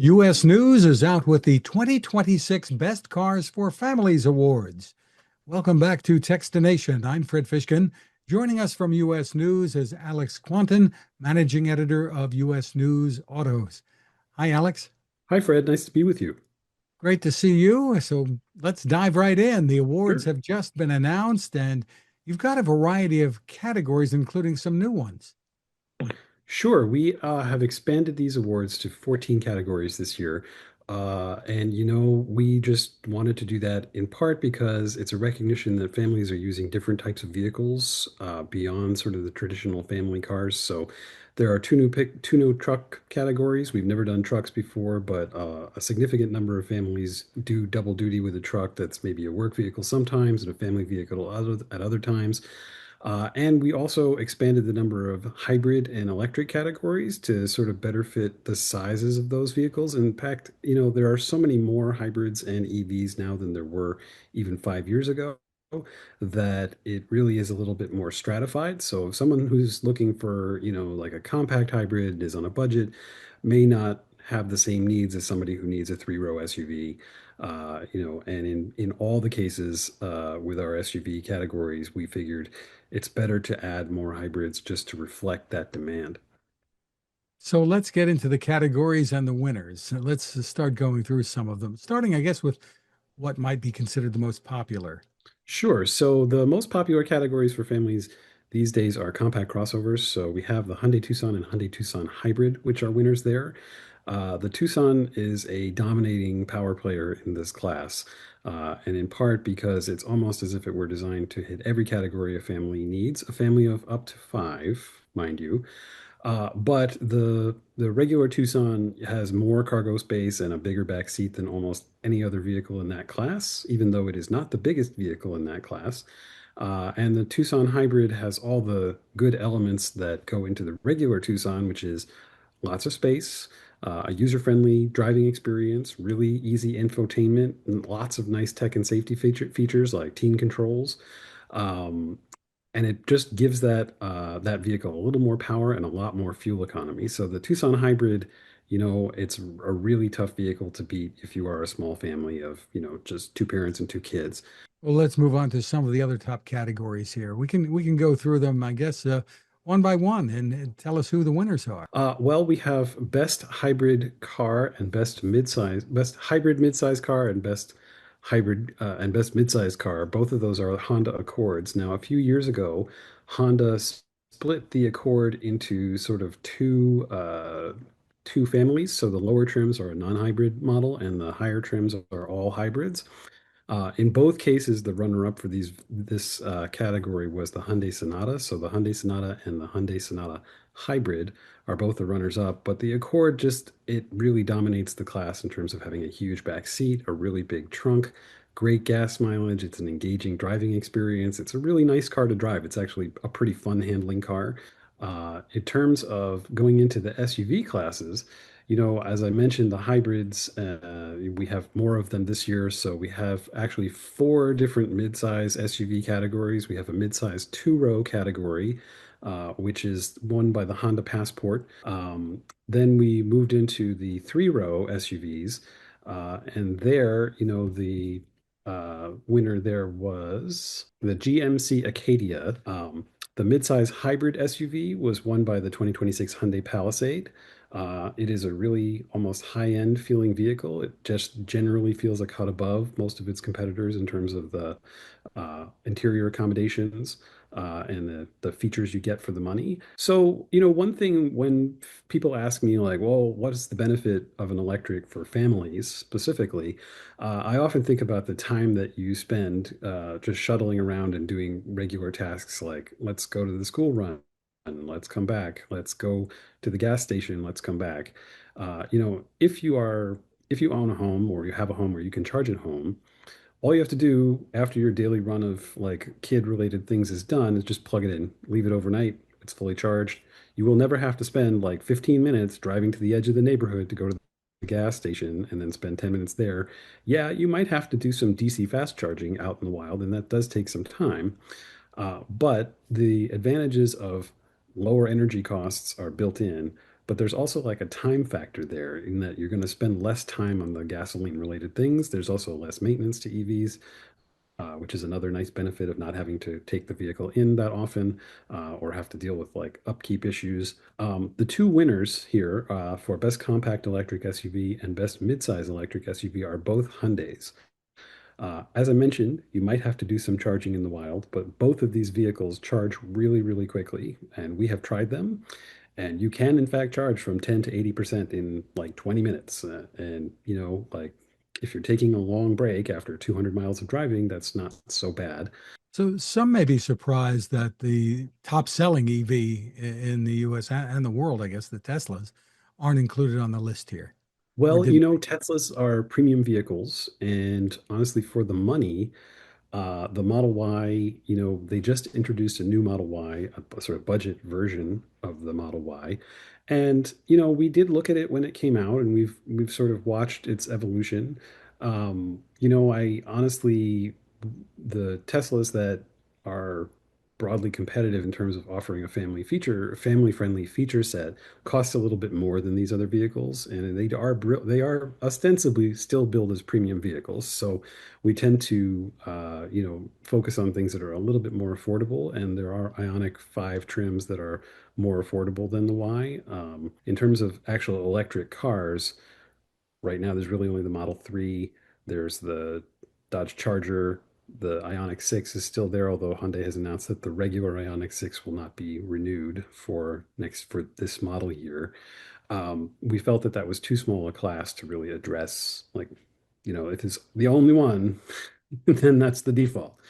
U.S. News is out with the 2026 Best Cars for Families Awards. Welcome back to Techstination. I'm Fred Fishkin. Joining us from U.S. News is Alex Kwanten, managing editor of U.S. News Autos. Hi, Alex. Hi, Fred. Nice to be with you. Great to see you. So let's dive right in. The awards Sure. have just been announced, and you've got a variety of categories, including some new ones. Sure. We have expanded these awards to 14 categories this year. We just wanted to do that in part because it's a recognition that families are using different types of vehicles beyond sort of the traditional family cars. So there are two new truck categories. We've never done trucks before, but a significant number of families do double duty with a truck that's maybe a work vehicle sometimes and a family vehicle at other times. And we also expanded the number of hybrid and electric categories to sort of better fit the sizes of those vehicles. In fact, there are so many more hybrids and EVs now than there were even 5 years ago that it really is a little bit more stratified. So someone who's looking for, like a compact hybrid is on a budget may not have the same needs as somebody who needs a three-row SUV. And in all the cases with our SUV categories, we figured it's better to add more hybrids just to reflect that demand. So let's get into the categories and the winners. So let's start going through some of them, starting, I guess, with what might be considered the most popular. Sure. So the most popular categories for families these days are compact crossovers. So we have the Hyundai Tucson and Hyundai Tucson Hybrid, which are winners there. The Tucson is a dominating power player in this class, and in part because it's almost as if it were designed to hit every category a family needs, a family of up to five, mind you. But the regular Tucson has more cargo space and a bigger back seat than almost any other vehicle in that class, even though it is not the biggest vehicle in that class. And the Tucson Hybrid has all the good elements that go into the regular Tucson, which is lots of space, a user-friendly driving experience, really easy infotainment, and lots of nice tech and safety features like teen controls. Um, and it just gives that vehicle a little more power and a lot more fuel economy. So the Tucson Hybrid, it's a really tough vehicle to beat if you are a small family of, just two parents and two kids. Well, let's move on to some of the other top categories here. We can go through them, I guess, one by one and tell us who the winners are. Well, we have best hybrid car and best hybrid midsize car and best hybrid and best midsize car. Both of those are Honda Accords. Now, a few years ago, Honda split the Accord into sort of two families. So the lower trims are a non-hybrid model, and the higher trims are all hybrids. In both cases, the runner-up for this category was the Hyundai Sonata. So the Hyundai Sonata and the Hyundai Sonata Hybrid are both the runners-up. But the Accord it really dominates the class in terms of having a huge back seat, a really big trunk, great gas mileage. It's an engaging driving experience. It's a really nice car to drive. It's actually a pretty fun handling car. In terms of going into the SUV classes, as I mentioned, the hybrids, we have more of them this year. So we have actually four different midsize SUV categories. We have a midsize two-row category, which is won by the Honda Passport. Then we moved into the three-row SUVs, and there, the winner there was the GMC Acadia. The midsize hybrid SUV was won by the 2026 Hyundai Palisade. It is a really almost high-end feeling vehicle. It just generally feels a cut above most of its competitors in terms of the interior accommodations and the features you get for the money. So, one thing when people ask me like, well, what is the benefit of an electric for families specifically? I often think about the time that you spend just shuttling around and doing regular tasks like let's go to the school run. And let's come back. Let's go to the gas station. Let's come back. If you own a home or you have a home where you can charge at home, all you have to do after your daily run of like kid related things is done is just plug it in, leave it overnight. It's fully charged. You will never have to spend like 15 minutes driving to the edge of the neighborhood to go to the gas station and then spend 10 minutes there. Yeah, you might have to do some DC fast charging out in the wild, and that does take some time. But the advantages of lower energy costs are built in. but there's also like a time factor there in that you're going to spend less time on the gasoline related things. There's also less maintenance to EVs, which is another nice benefit of not having to take the vehicle in that often or have to deal with like upkeep issues. The two winners here for Best Compact Electric SUV and Best Midsize Electric SUV are both Hyundais. As I mentioned, you might have to do some charging in the wild, but both of these vehicles charge really, really quickly, and we have tried them. And you can, in fact, charge from 10 to 80% in like 20 minutes. And, like if you're taking a long break after 200 miles of driving, that's not so bad. So some may be surprised that the top selling EV in the US and the world, I guess, the Teslas, aren't included on the list here. Or Well, didn't. Teslas are premium vehicles, and honestly, for the money, the Model Y, they just introduced a new Model Y, a sort of budget version of the Model Y. And, we did look at it when it came out and we've sort of watched its evolution. I honestly, the Teslas that are broadly competitive in terms of offering a family friendly feature set cost a little bit more than these other vehicles, and they are ostensibly still billed as premium vehicles. So we tend to focus on things that are a little bit more affordable, and there are Ionic 5 trims that are more affordable than the Y. In terms of actual electric cars, right now there's really only the Model 3. There's the Dodge Charger. The Ionic 6 is still there, although Hyundai has announced that the regular Ionic 6 will not be renewed for this model year. We felt that that was too small a class to really address. Like, if it's the only one, then that's the default.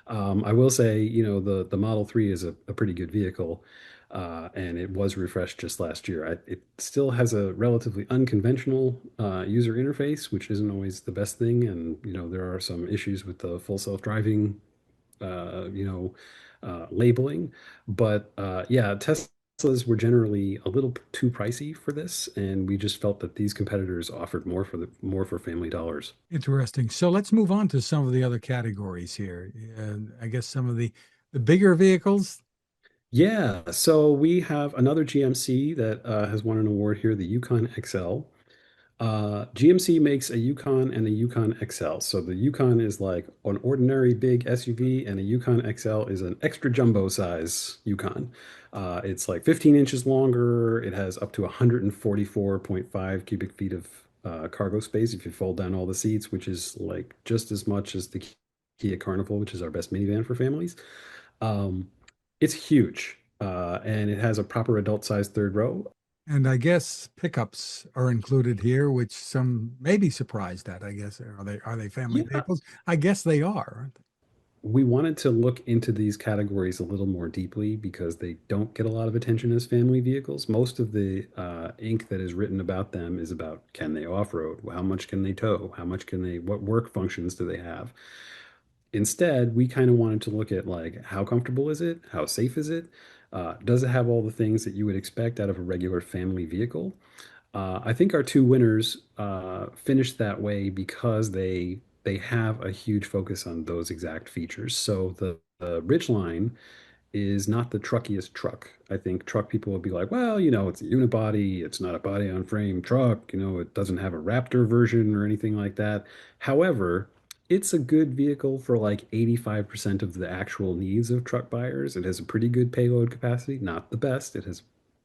I will say, the Model 3 is a pretty good vehicle, and it was refreshed just last year. It still has a relatively unconventional user interface, which isn't always the best thing, and there are some issues with the full self-driving, labeling. But yeah, Teslas were generally a little too pricey for this, and we just felt that these competitors offered more for family dollars. Interesting. So let's move on to some of the other categories here. And I guess some of the bigger vehicles. Yeah, so we have another GMC that has won an award here, the Yukon XL. GMC makes a Yukon and a Yukon XL. So the Yukon is like an ordinary big SUV, and a Yukon XL is an extra jumbo size Yukon. It's like 15 inches longer. It has up to 144.5 cubic feet of cargo space if you fold down all the seats, which is like just as much as the Kia Carnival, which is our best minivan for families. Um, it's huge, and it has a proper adult sized third row. And I guess pickups are included here, which some may be surprised at. I guess are they family Yeah, vehicles? I guess they are, aren't they? we wanted to look into these categories a little more deeply because they don't get a lot of attention as family vehicles. Most of the ink that is written about them is about can they off-road? How much can they tow? What work functions do they have? Instead, we kind of wanted to look at like how comfortable is it? How safe is it? Does it have all the things that you would expect out of a regular family vehicle? I think our two winners finished that way because they have a huge focus on those exact features. So the Ridgeline is not the truckiest truck. I think truck people will be like, well, it's a unibody, it's not a body on frame truck, it doesn't have a Raptor version or anything like that. However, it's a good vehicle for like 85% of the actual needs of truck buyers. It has a pretty good payload capacity, not the best. It has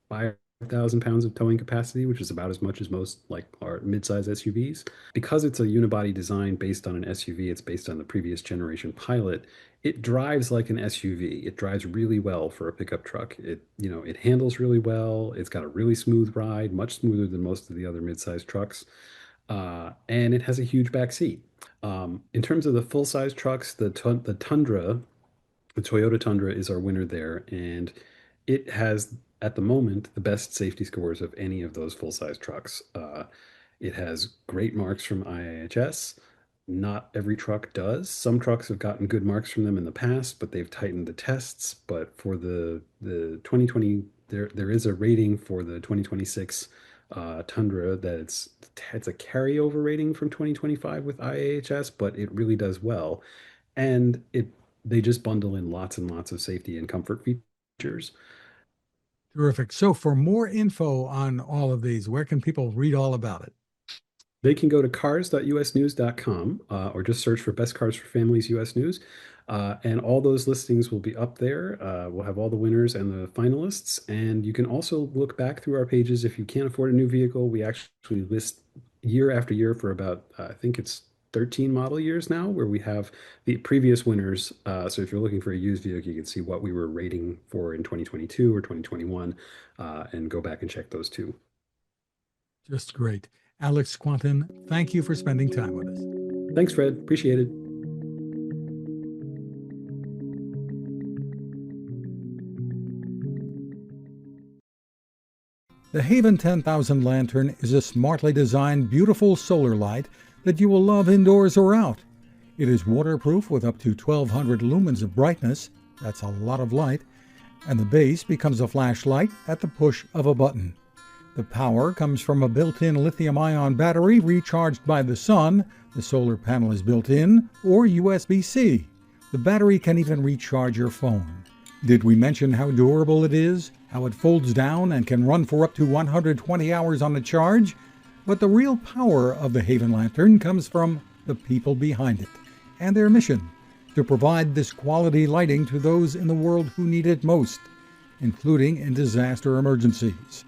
5,000 pounds of towing capacity, which is about as much as most like our midsize SUVs. Because it's a unibody design based on an SUV, it's based on the previous generation Pilot. It drives like an SUV. It drives really well for a pickup truck. It handles really well. It's got a really smooth ride, much smoother than most of the other midsize trucks. And it has a huge back seat. In terms of the full-size trucks, the Tundra, the Toyota Tundra is our winner there, and it has, at the moment, the best safety scores of any of those full-size trucks. It has great marks from IIHS. Not every truck does. Some trucks have gotten good marks from them in the past, but they've tightened the tests. But for the 2020, there is a rating for the 2026 Tundra that it's a carryover rating from 2025 with IIHS, but it really does well. And they just bundle in lots and lots of safety and comfort features. Terrific. So for more info on all of these, where can people read all about it? They can go to cars.usnews.com or just search for Best Cars for Families US News. And all those listings will be up there. We'll have all the winners and the finalists. And you can also look back through our pages. If you can't afford a new vehicle, we actually list year after year for about, I think it's 13 model years now, where we have the previous winners. So if you're looking for a used vehicle, you can see what we were rating for in 2022 or 2021 and go back and check those too. Just great. Alex Kwanten, thank you for spending time with us. Thanks, Fred. Appreciate it. The Haven 10,000 lantern is a smartly designed, beautiful solar light that you will love indoors or out. It is waterproof with up to 1,200 lumens of brightness. That's a lot of light. And the base becomes a flashlight at the push of a button. The power comes from a built-in lithium-ion battery recharged by the sun. The solar panel is built in, or USB-C. The battery can even recharge your phone. Did we mention how durable it is? How it folds down and can run for up to 120 hours on a charge? But the real power of the Haven Lantern comes from the people behind it and their mission to provide this quality lighting to those in the world who need it most, including in disaster emergencies.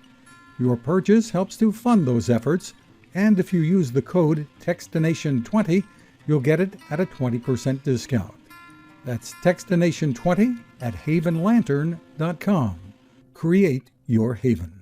Your purchase helps to fund those efforts, and if you use the code Techstination20, you'll get it at a 20% discount. That's Techstination20 at havenlantern.com. Create your haven.